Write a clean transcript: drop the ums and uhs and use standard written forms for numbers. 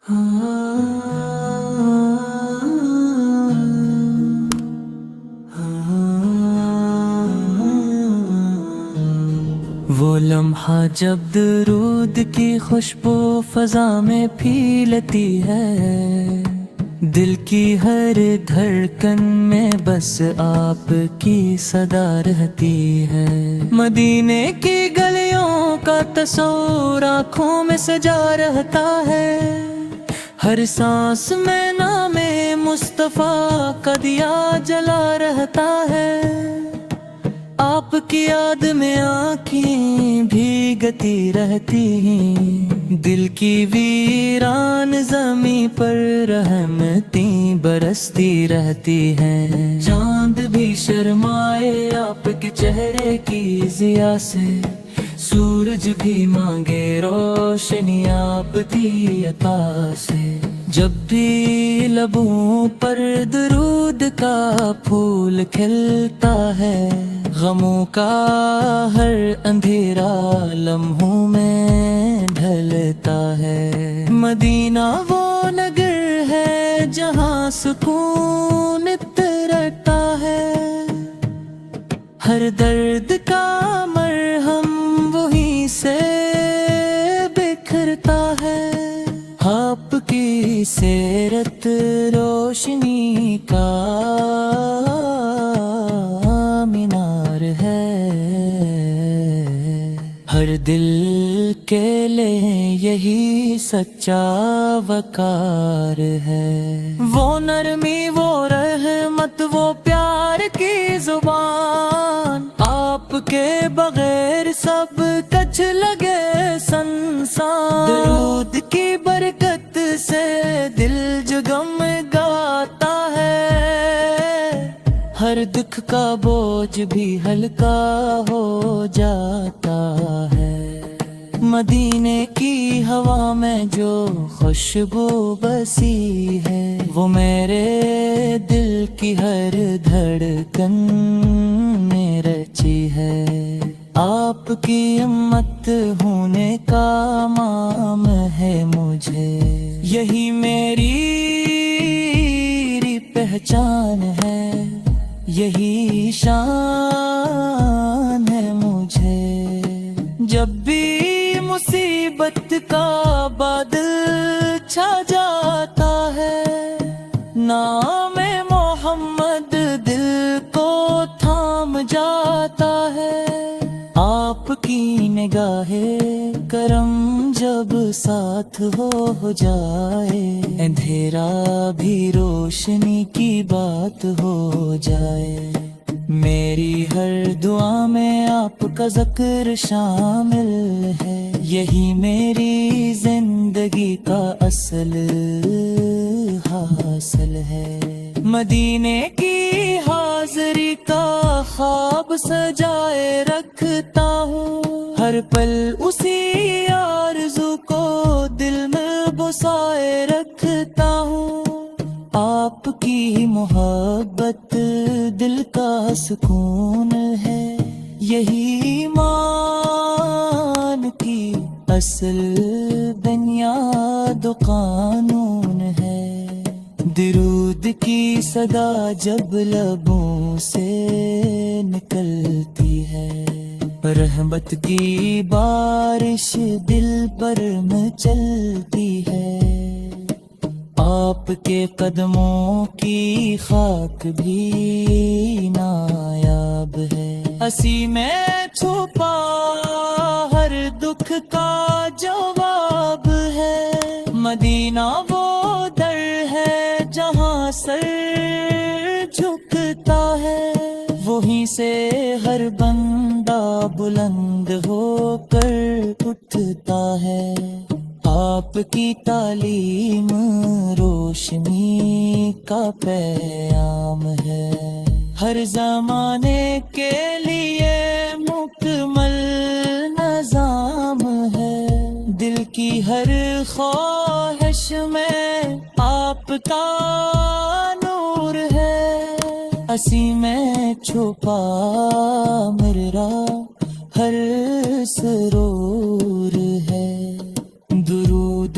وہ لمحہ جب درود کی خوشبو فضا میں پھیلتی ہے، دل کی ہر دھڑکن میں بس آپ کی صدا رہتی ہے۔ مدینے کی گلیوں کا تصور آنکھوں میں سجا رہتا ہے، ہر سانس میں نام مصطفیٰ کا دیا جلا رہتا ہے۔ آپ کی یاد میں آنکھیں بھیگتی رہتی ہیں، دل کی ویران زمیں پر رحمتیں برستی رہتی ہیں۔ چاند بھی شرمائے آپ کے چہرے کی ضیا سے، سورج بھی مانگے روشنی آپ کی عطا سے۔ جب بھی لبوں پر درود کا پھول کھلتا ہے، غموں کا ہر اندھیرا لمحوں میں ڈھلتا ہے۔ مدینہ وہ نگر ہے جہاں سکون رہتا ہے، ہر درد کا مرہم وہیں سے بکھرتا ہے۔ آپ کی سیرت روشنی کا مینار ہے، ہر دل کے لیے یہی سچا وقار ہے۔ وہ نرمی، وہ رحمت، وہ پیار کی زبان، آپ کے بغیر سب کچھ لگے سنسان۔ درود کی برکت سے دل جگمگاتا ہے، ہر دکھ کا بوجھ بھی ہلکا ہو جاتا ہے۔ مدینے کی ہوا میں جو خوشبو بسی ہے، وہ میرے دل کی ہر دھڑکن میں رچی ہے۔ آپ کی امت ہونے کا مام ہے مجھے، یہی میری پہچان ہے، یہی شان ہے مجھے۔ جب بھی مصیبت کا بادل چھا جاتا ہے، نام محمد دل کو تھام جاتا ہے۔ آپ کی نگاہ کرم جب ساتھ ہو جائے، اندھیرا بھی روشنی کی بات ہو جائے۔ میری ہر دعا میں آپ کا ذکر شامل ہے، یہی میری زندگی کا اصل حاصل ہے۔ مدینے کی حاضری کا خواب سجائے رکھتا ہوں، ہر پل اسی آرزو کو دل میں بسائے رکھتا ہوں۔ آپ کی محبت دل کا سکون ہے، یہی ایمان کی اصل بنیاد و قانون ہے۔ درود کی صدا جب لبوں سے نکلتی ہے، رحمت کی بارش دل پر مچلتی ہے۔ آپ کے قدموں کی خاک بھی نایاب ہے، اسی میں چھپا ہر دکھ کا جواب ہے۔ مدینہ وہ در ہے جہاں سر جھکتا ہے، وہیں سے ہر بندہ بلند ہو کر اٹھتا ہے۔ آپ کی تعلیم روشنی کا پیام ہے، ہر زمانے کے لیے مکمل نظام ہے۔ دل کی ہر خواہش میں آپ کا نور ہے، اسی میں چھپا میرا ہر سرور ہے۔ درود